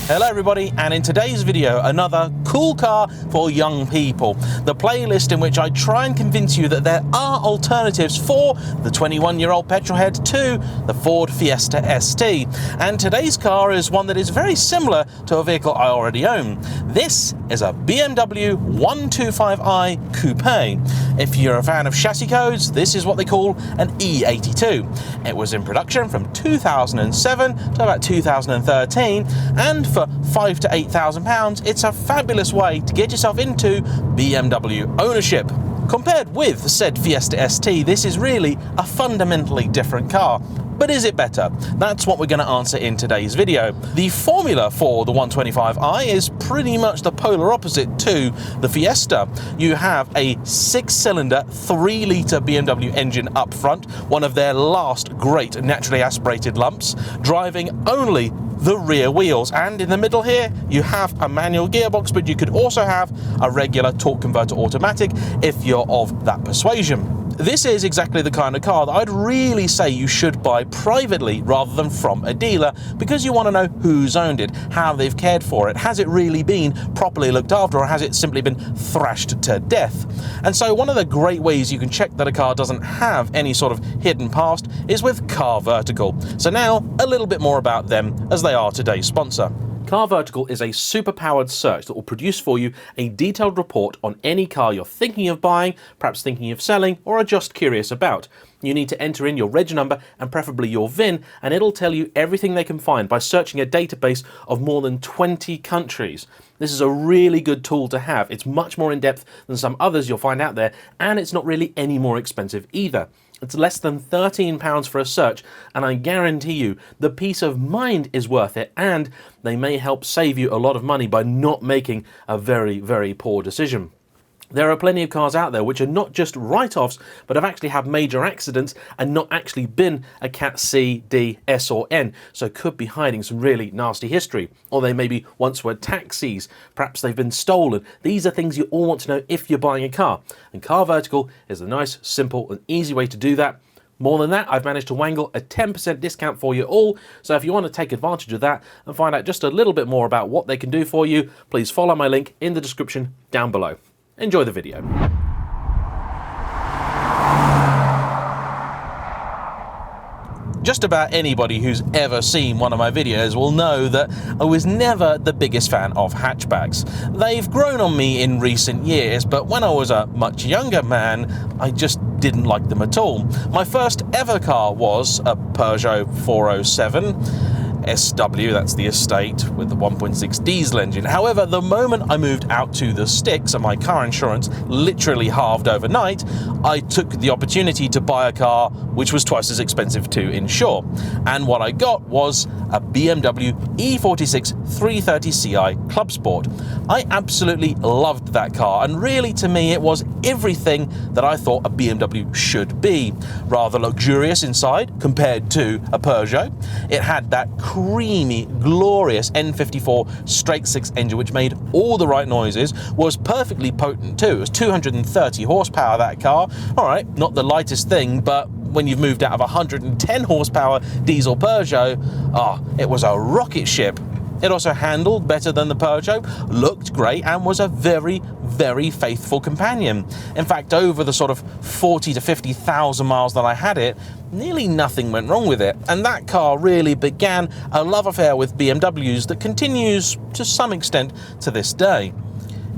Hello everybody, and in today's video, another cool car for young people. The playlist in which I try and convince you that there are alternatives for the 21-year-old petrolhead to the Ford Fiesta ST. And today's car is one that is very similar to a vehicle I already own. This is a BMW 125i Coupe. If you're a fan of chassis codes, this is what they call an E82. It was in production from 2007 to about 2013, and for £5,000 to £8,000, it's a fabulous way to get yourself into BMW ownership. Compared with said Fiesta ST, this is really a fundamentally different car. But is it better? That's what we're going to answer in today's video. The formula for the 125i is pretty much the polar opposite to the Fiesta. You have a 6-cylinder, 3-litre BMW engine up front, one of their last great naturally aspirated lumps, driving only the rear wheels, and in the middle here you have a manual gearbox, but you could also have a regular torque converter automatic if you're of that persuasion. This is exactly the kind of car that I'd really say you should buy privately rather than from a dealer, because you want to know who's owned it, how they've cared for it, has it really been properly looked after, or has it simply been thrashed to death? And so one of the great ways you can check that a car doesn't have any sort of hidden past is with Car Vertical. So now a little bit more about them, as they are today's sponsor. Car Vertical is a super-powered search that will produce for you a detailed report on any car you're thinking of buying, perhaps thinking of selling, or are just curious about. You need to enter in your reg number and preferably your VIN, and it'll tell you everything they can find by searching a database of more than 20 countries. This is a really good tool to have. It's much more in-depth than some others you'll find out there, and it's not really any more expensive either. It's less than £13 for a search, and I guarantee you the peace of mind is worth it, and they may help save you a lot of money by not making a very, very poor decision. There are plenty of cars out there which are not just write-offs, but have actually had major accidents and not actually been a Cat C, D, S or N, so could be hiding some really nasty history. Or they maybe once were taxis, perhaps they've been stolen. These are things you all want to know if you're buying a car, and Car Vertical is a nice, simple and easy way to do that. More than that, I've managed to wangle a 10% discount for you all, so if you want to take advantage of that and find out just a little bit more about what they can do for you, please follow my link in the description down below. Enjoy the video. Just about anybody who's ever seen one of my videos will know that I was never the biggest fan of hatchbacks. They've grown on me in recent years, but when I was a much younger man, I just didn't like them at all. My first ever car was a Peugeot 407. SW, that's the estate, with the 1.6 diesel engine. However, the moment I moved out to the sticks and my car insurance literally halved overnight, I took the opportunity to buy a car which was twice as expensive to insure. And what I got was a BMW E46 330ci Club Sport. I absolutely loved that car, and really to me it was everything that I thought a BMW should be. Rather luxurious inside compared to a Peugeot. It had that creamy, glorious N54 straight-six engine which made all the right noises, was perfectly potent too. It was 230 horsepower, that car. Alright, not the lightest thing, but when you've moved out of a 110 horsepower diesel Peugeot, it was a rocket ship. It also handled better than the Peugeot, looked great, and was a very, very faithful companion. In fact, over the sort of 40 to 50,000 miles that I had it, nearly nothing went wrong with it. And that car really began a love affair with BMWs that continues to some extent to this day.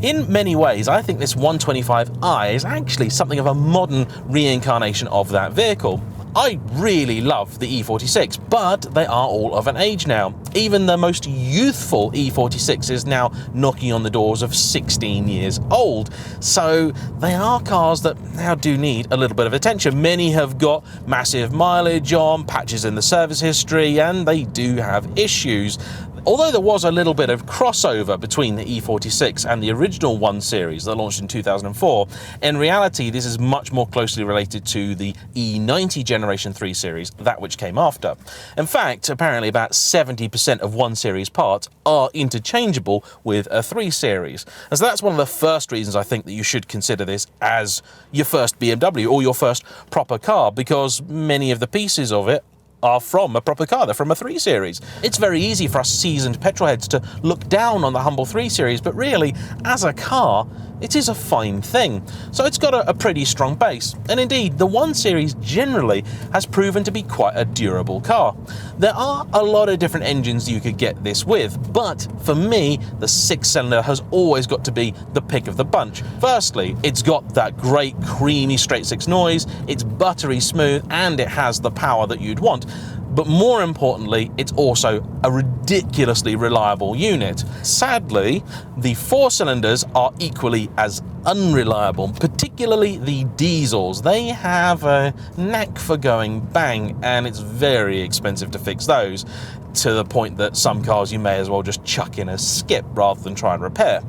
In many ways, I think this 125i is actually something of a modern reincarnation of that vehicle. I really love the E46, but they are all of an age now. Even the most youthful E46 is now knocking on the doors of 16 years old. So they are cars that now do need a little bit of attention. Many have got massive mileage on, patches in the service history, and they do have issues. Although there was a little bit of crossover between the E46 and the original 1 Series that launched in 2004, in reality this is much more closely related to the E90 Generation 3 series, that which came after. In fact, apparently about 70% of 1 Series parts are interchangeable with a 3 Series. And so that's one of the first reasons I think that you should consider this as your first BMW or your first proper car, because many of the pieces of it are from a proper car. They're from a 3 Series. It's very easy for us seasoned petrolheads to look down on the humble 3 Series, but really, as a car, it is a fine thing. So it's got a pretty strong base, and indeed the 1 Series generally has proven to be quite a durable car. There are a lot of different engines you could get this with, but for me the 6-cylinder has always got to be the pick of the bunch. Firstly, it's got that great creamy straight 6 noise, it's buttery smooth, and it has the power that you'd want. But more importantly, it's also a ridiculously reliable unit. Sadly, the 4 cylinders are equally as unreliable, particularly the diesels. They have a knack for going bang, and it's very expensive to fix those, to the point that some cars you may as well just chuck in a skip rather than try and repair.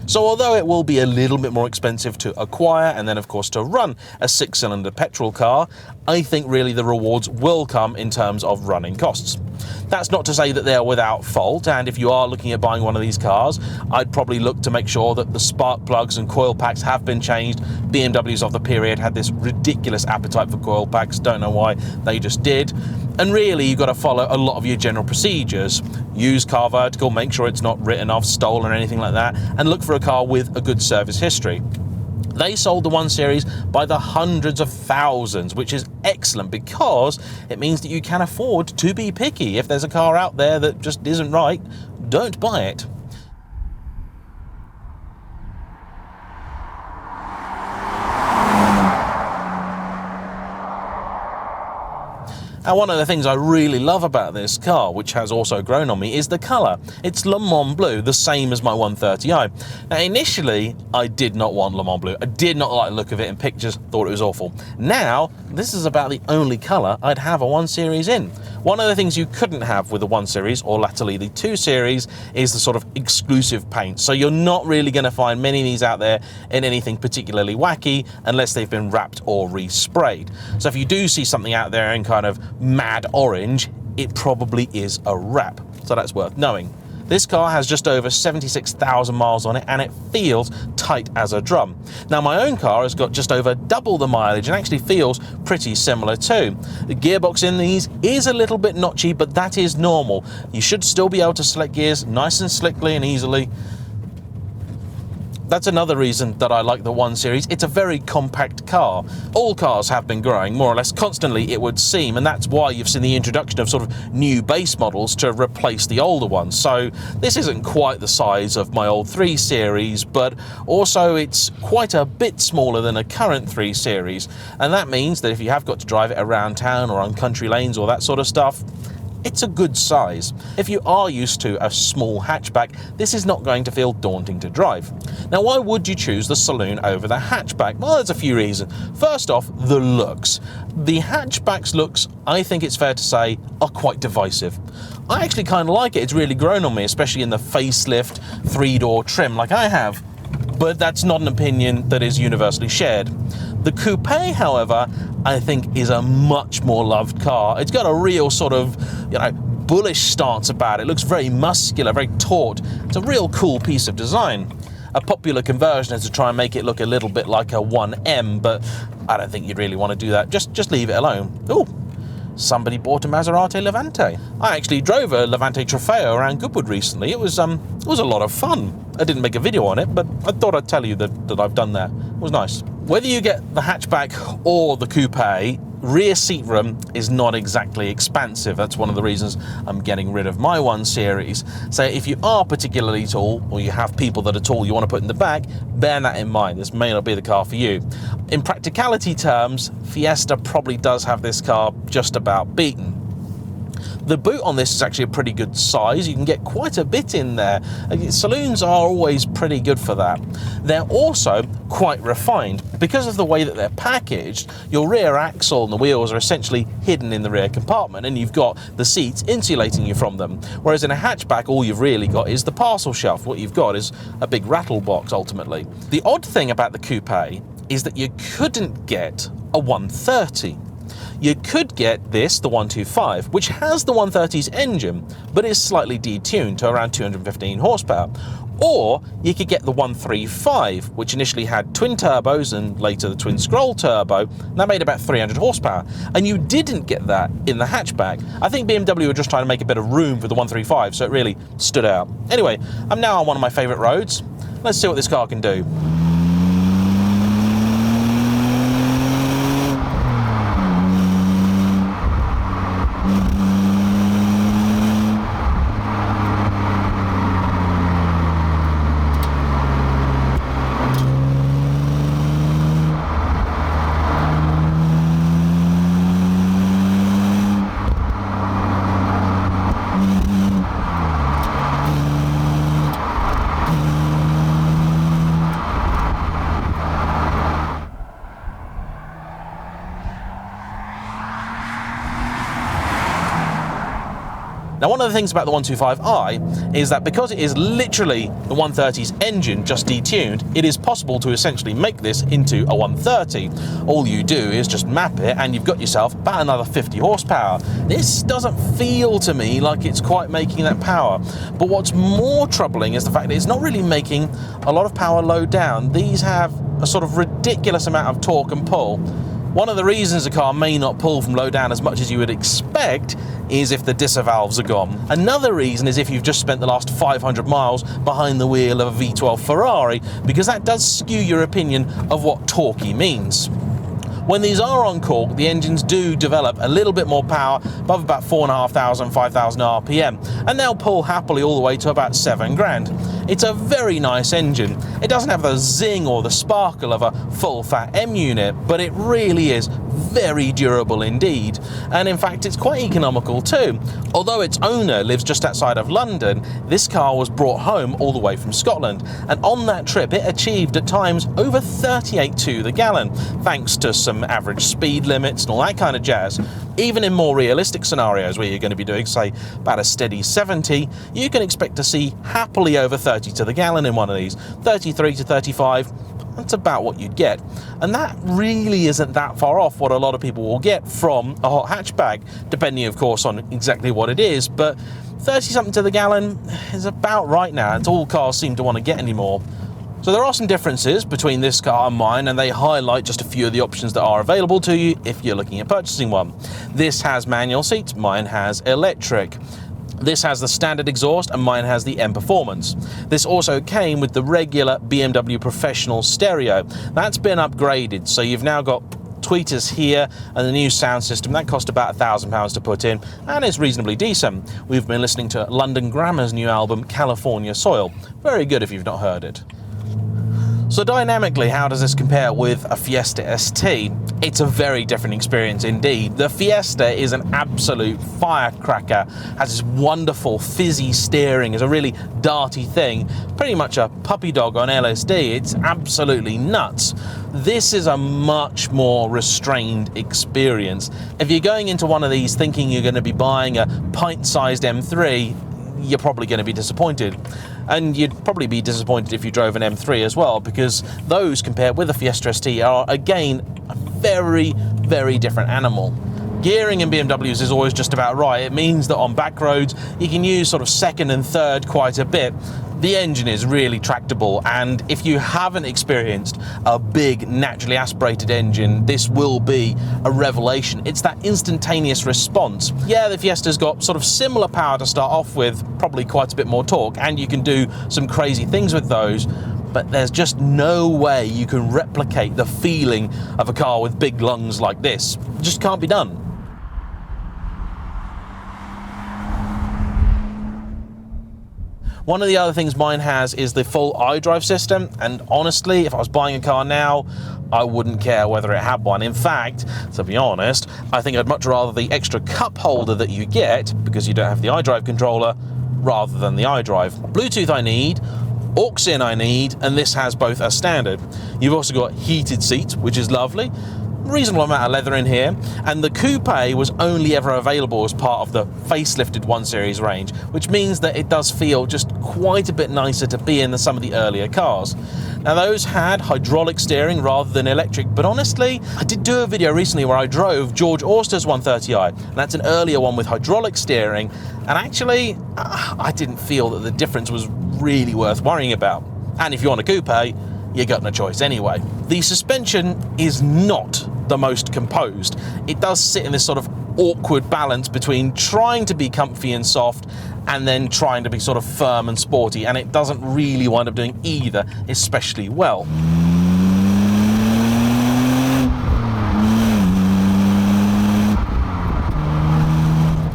So although it will be a little bit more expensive to acquire and then of course to run a 6-cylinder petrol car, I think really the rewards will come in terms of running costs. That's not to say that they're without fault, and if you are looking at buying one of these cars, I'd probably look to make sure that the spark plugs and coil packs have been changed. BMWs of the period had this ridiculous appetite for coil packs, don't know why, they just did. And really, you've got to follow a lot of your general procedures. Use car vertical, make sure it's not written off, stolen or anything like that, and look for a car with a good service history. They sold the 1 Series by the hundreds of thousands, which is excellent because it means that you can afford to be picky. If there's a car out there that just isn't right, don't buy it. And one of the things I really love about this car, which has also grown on me, is the colour. It's Le Mans Blue, the same as my 130i. Now initially, I did not want Le Mans Blue. I did not like the look of it in pictures, thought it was awful. Now, this is about the only colour I'd have a 1 Series in. One of the things you couldn't have with the 1 Series, or latterly the 2 Series, is the sort of exclusive paint. So you're not really going to find many of these out there in anything particularly wacky, unless they've been wrapped or resprayed. So if you do see something out there in kind of mad orange, it probably is a wrap. So that's worth knowing. This car has just over 76,000 miles on it, and it feels tight as a drum. Now my own car has got just over double the mileage and actually feels pretty similar too. The gearbox in these is a little bit notchy, but that is normal. You should still be able to select gears nice and slickly and easily. That's another reason that I like the 1 Series. It's a very compact car. All cars have been growing more or less constantly, it would seem, and that's why you've seen the introduction of sort of new base models to replace the older ones. So this isn't quite the size of my old 3 Series, but also it's quite a bit smaller than a current 3 Series. And that means that if you have got to drive it around town or on country lanes or that sort of stuff, it's a good size. If you are used to a small hatchback, this is not going to feel daunting to drive. Now, why would you choose the saloon over the hatchback? Well, there's a few reasons. First off, the looks. The hatchback's looks, I think it's fair to say, are quite divisive. I actually kind of like it. It's really grown on me, especially in the facelift 3-door trim like I have. But that's not an opinion that is universally shared. The Coupe, however, I think is a much more loved car. It's got a real sort of, bullish stance about it. It looks very muscular, very taut. It's a real cool piece of design. A popular conversion is to try and make it look a little bit like a 1M, but I don't think you'd really want to do that. Just leave it alone. Ooh, somebody bought a Maserati Levante. I actually drove a Levante Trofeo around Goodwood recently. It was a lot of fun. I didn't make a video on it, but I thought I'd tell you that I've done that. It was nice. Whether you get the hatchback or the coupe, rear seat room is not exactly expansive. That's one of the reasons I'm getting rid of my 1 Series. So if you are particularly tall, or you have people that are tall you want to put in the back, bear that in mind. This may not be the car for you. In practicality terms, Fiesta probably does have this car just about beaten. The boot on this is actually a pretty good size. You can get quite a bit in there. Saloons are always pretty good for that. They're also quite refined. Because of the way that they're packaged, your rear axle and the wheels are essentially hidden in the rear compartment, and you've got the seats insulating you from them. Whereas in a hatchback, all you've really got is the parcel shelf. What you've got is a big rattle box, ultimately. The odd thing about the coupe is that you couldn't get a 130. You could get this, the 125, which has the 130's engine, but is slightly detuned to around 215 horsepower. Or you could get the 135, which initially had twin turbos and later the twin scroll turbo, and that made about 300 horsepower. And you didn't get that in the hatchback. I think BMW were just trying to make a bit of room for the 135, so it really stood out. Anyway, I'm now on one of my favourite roads. Let's see what this car can do. Now, one of the things about the 125i is that because it is literally the 130's engine just detuned, it is possible to essentially make this into a 130. All you do is just map it and you've got yourself about another 50 horsepower. This doesn't feel to me like it's quite making that power. But what's more troubling is the fact that it's not really making a lot of power low down. These have a sort of ridiculous amount of torque and pull. One of the reasons a car may not pull from low down as much as you would expect is if the disvalves are gone. Another reason is if you've just spent the last 500 miles behind the wheel of a V12 Ferrari, because that does skew your opinion of what torquey means. When these are on cork, the engines do develop a little bit more power, above about 4,500, 5,000 RPM, and they'll pull happily all the way to about 7 grand. It's a very nice engine. It doesn't have the zing or the sparkle of a full-fat M unit, but it really is very durable indeed. And in fact, it's quite economical too. Although its owner lives just outside of London, this car was brought home all the way from Scotland. And on that trip, it achieved at times over 38 to the gallon, thanks to some average speed limits and all that kind of jazz. Even in more realistic scenarios where you're going to be doing, say, about a steady 70, you can expect to see happily over 30 to the gallon in one of these. 33 to 35, that's about what you'd get. And that really isn't that far off what a lot of people will get from a hot hatchback, depending, of course, on exactly what it is. But 30-something to the gallon is about right now. It's all cars seem to want to get anymore. So there are some differences between this car and mine, and they highlight just a few of the options that are available to you if you're looking at purchasing one. This has manual seats, mine has electric. This has the standard exhaust and mine has the M Performance. This also came with the regular BMW Professional stereo. That's been upgraded, so you've now got tweeters here and the new sound system. That cost about £1,000 to put in, and it's reasonably decent. We've been listening to London Grammar's new album, California Soil. Very good if you've not heard it. So dynamically, how does this compare with a Fiesta ST? It's a very different experience indeed. The Fiesta is an absolute firecracker, has this wonderful fizzy steering, is a really darty thing, pretty much a puppy dog on LSD. It's absolutely nuts. This is a much more restrained experience. If you're going into one of these thinking you're going to be buying a pint-sized M3, you're probably going to be disappointed. And you'd probably be disappointed if you drove an M3 as well, because those compared with the Fiesta ST are, again, a very, very different animal. Gearing in BMWs is always just about right. It means that on back roads, you can use sort of second and third quite a bit. The engine is really tractable, and if you haven't experienced a big naturally aspirated engine, this will be a revelation. It's that instantaneous response. Yeah, the Fiesta's got sort of similar power to start off with, probably quite a bit more torque, and you can do some crazy things with those, but there's just no way you can replicate the feeling of a car with big lungs like this. It just can't be done. One of the other things mine has is the full iDrive system, and honestly, if I was buying a car now, I wouldn't care whether it had one. In fact, to be honest, I think I'd much rather the extra cup holder that you get, because you don't have the iDrive controller, rather than the iDrive. Bluetooth I need, aux-in I need, and this has both as standard. You've also got heated seats, which is lovely. reasonable amount of leather in here, and the Coupe was only ever available as part of the facelifted 1 Series range, which means that it does feel just quite a bit nicer to be in than some of the earlier cars. Now those had hydraulic steering rather than electric, but honestly, I did do a video recently where I drove George Auster's 130i, and that's an earlier one with hydraulic steering, and actually, I didn't feel that the difference was really worth worrying about. And if you want a coupe, you got no choice anyway. The suspension is not the most composed. It does sit in this sort of awkward balance between trying to be comfy and soft and then trying to be sort of firm and sporty, and it doesn't really wind up doing either especially well.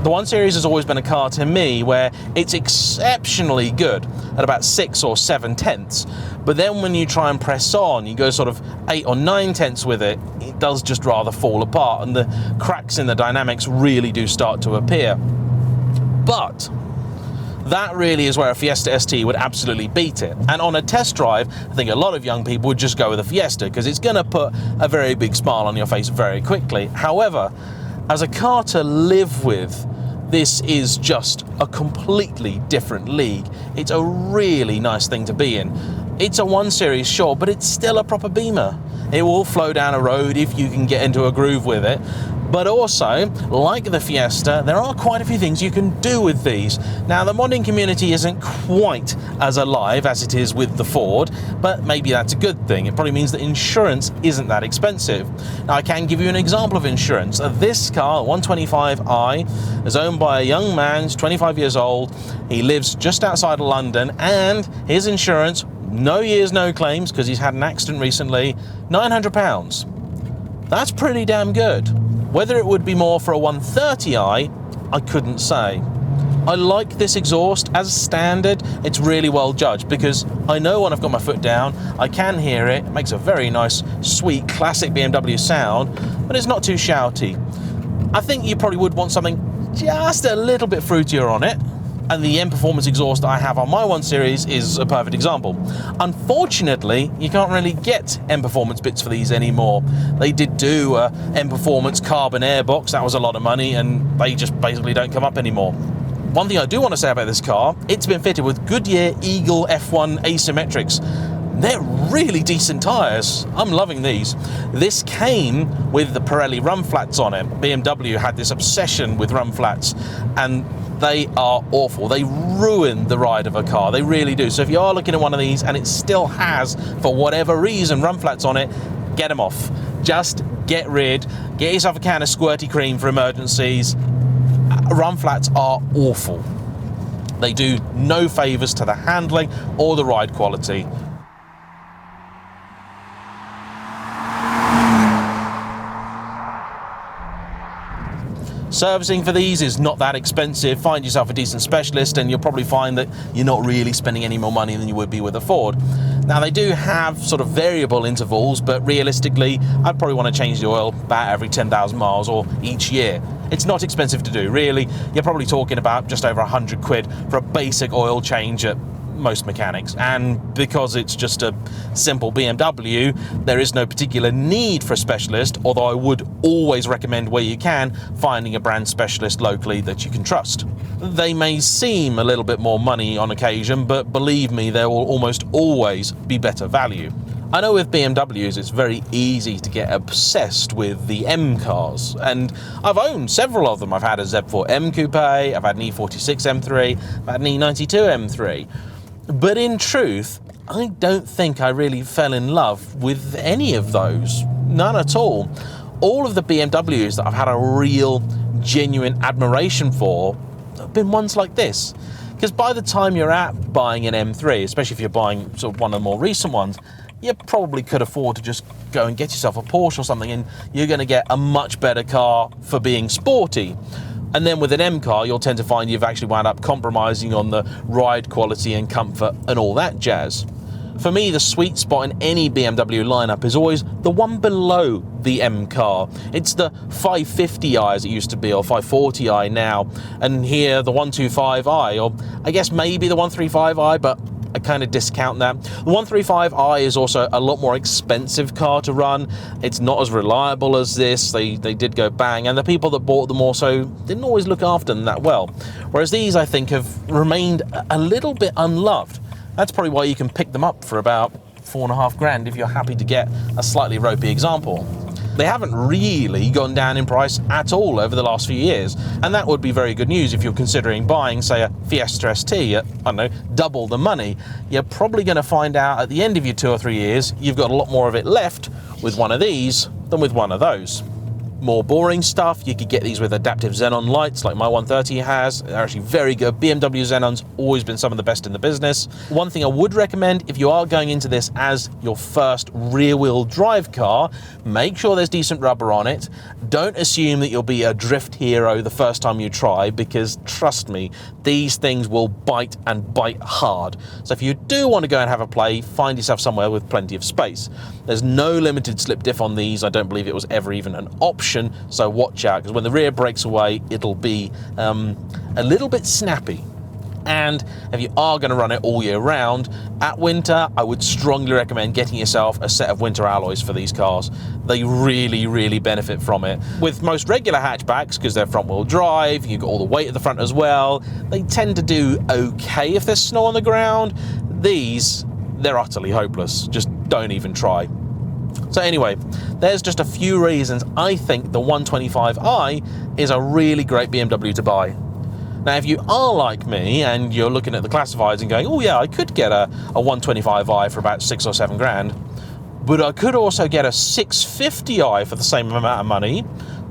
The 1 Series has always been a car to me where it's exceptionally good at about 6 or 7 tenths, but then when you try and press on, you go sort of 8 or 9 tenths with it, it does just rather fall apart, and the cracks in the dynamics really do start to appear. But that really is where a Fiesta ST would absolutely beat it. And on a test drive, I think a lot of young people would just go with a Fiesta because it's going to put a very big smile on your face very quickly. However, as a car to live with, this is just a completely different league. It's a really nice thing to be in. It's a 1 Series, sure, but it's still a proper Beamer. It will flow down a road if you can get into a groove with it. But also, like the Fiesta, there are quite a few things you can do with these. Now, the modding community isn't quite as alive as it is with the Ford, but maybe that's a good thing. It probably means that insurance isn't that expensive. Now, I can give you an example of insurance. This car, 125i, is owned by a young man, he's 25 years old. He lives just outside of London, and his insurance, no years, no claims, because he's had an accident recently, £900. That's pretty damn good. Whether it would be more for a 130i, I couldn't say. I like this exhaust as standard. It's really well judged because I know when I've got my foot down, I can hear it. It makes a very nice, sweet, classic BMW sound, but it's not too shouty. I think you probably would want something just a little bit fruitier on it, and the M Performance exhaust that I have on my 1 Series is a perfect example. Unfortunately, you can't really get M Performance bits for these anymore. They did do a M Performance carbon airbox, that was a lot of money, and they just basically don't come up anymore. One thing I do want to say about this car, it's been fitted with Goodyear Eagle F1 asymmetrics. They're really decent tyres. I'm loving these. This came with the Pirelli run flats on it. BMW had this obsession with run flats, and they are awful. They ruin the ride of a car. They really do. So if you are looking at one of these and it still has, for whatever reason, run flats on it, get them off. Just get yourself a can of squirty cream for emergencies. Run flats are awful. They do no favours to the handling or the ride quality. Servicing for these is not that expensive. Find yourself a decent specialist and you'll probably find that you're not really spending any more money than you would be with a Ford. Now, they do have sort of variable intervals, but realistically, I'd probably want to change the oil about every 10,000 miles or each year. It's not expensive to do, really. You're probably talking about just over 100 quid for a basic oil change at most mechanics, and because it's just a simple BMW, there is no particular need for a specialist, although I would always recommend, where you can, finding a brand specialist locally that you can trust. They may seem a little bit more money on occasion, but believe me, there will almost always be better value. I know with BMWs it's very easy to get obsessed with the M cars, and I've owned several of them. I've had a Z4 M Coupe, I've had an E46 M3, I've had an E82 M3. But in truth, I don't think I really fell in love with any of those. None at all. All of the BMWs that I've had a real, genuine admiration for have been ones like this. Because by the time you're at buying an M3, especially if you're buying sort of one of the more recent ones, you probably could afford to just go and get yourself a Porsche or something, and you're going to get a much better car for being sporty. And then with an M car, you'll tend to find you've actually wound up compromising on the ride quality and comfort and all that jazz. For me, the sweet spot in any BMW lineup is always the one below the M car. It's the 550i as it used to be, or 540i now, and here the 125i, or I guess maybe the 135i, but I kind of discount that. The 125i is also a lot more expensive car to run. It's not as reliable as this. They did go bang, and the people that bought them also didn't always look after them that well. Whereas these, I think, have remained a little bit unloved. That's probably why you can pick them up for about $4.5 grand if you're happy to get a slightly ropey example. They haven't really gone down in price at all over the last few years, and that would be very good news if you're considering buying, say, a Fiesta ST at, I don't know, double the money. You're probably going to find out at the end of your 2 or 3 years you've got a lot more of it left with one of these than with one of those. More boring stuff, you could get these with adaptive xenon lights like my 130 has. They're actually very good. BMW xenon's always been some of the best in the business. One thing I would recommend if you are going into this as your first rear-wheel drive car, make sure there's decent rubber on it. Don't assume that you'll be a drift hero the first time you try, because trust me, these things will bite and bite hard. So if you do want to go and have a play, find yourself somewhere with plenty of space. There's no limited slip diff on these. I don't believe it was ever even an option, so watch out, because when the rear breaks away, it'll be a little bit snappy. And if you are going to run it all year round, at winter, I would strongly recommend getting yourself a set of winter alloys for these cars. They really, really benefit from it. With most regular hatchbacks, because they're front-wheel drive, you've got all the weight at the front as well, they tend to do okay if there's snow on the ground. These, they're utterly hopeless. Just don't even try. So anyway, there's just a few reasons I think the 125i is a really great BMW to buy. Now, if you are like me and you're looking at the classifieds and going, oh yeah, I could get a 125i for about $6 or $7 grand, but I could also get a 650i for the same amount of money,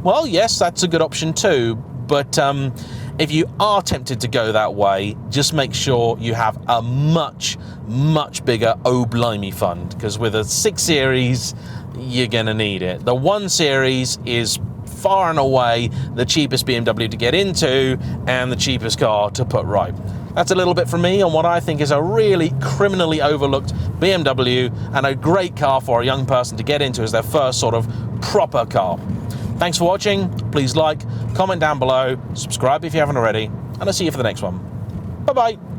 well, yes, that's a good option too. But if you are tempted to go that way, just make sure you have a much, much bigger oh blimey fund, because with a 6 Series, you're going to need it. The 1 Series is far and away the cheapest BMW to get into and the cheapest car to put right. That's a little bit from me on what I think is a really criminally overlooked BMW and a great car for a young person to get into as their first sort of proper car. Thanks for watching. Please like, comment down below, subscribe if you haven't already, and I'll see you for the next one. Bye-bye.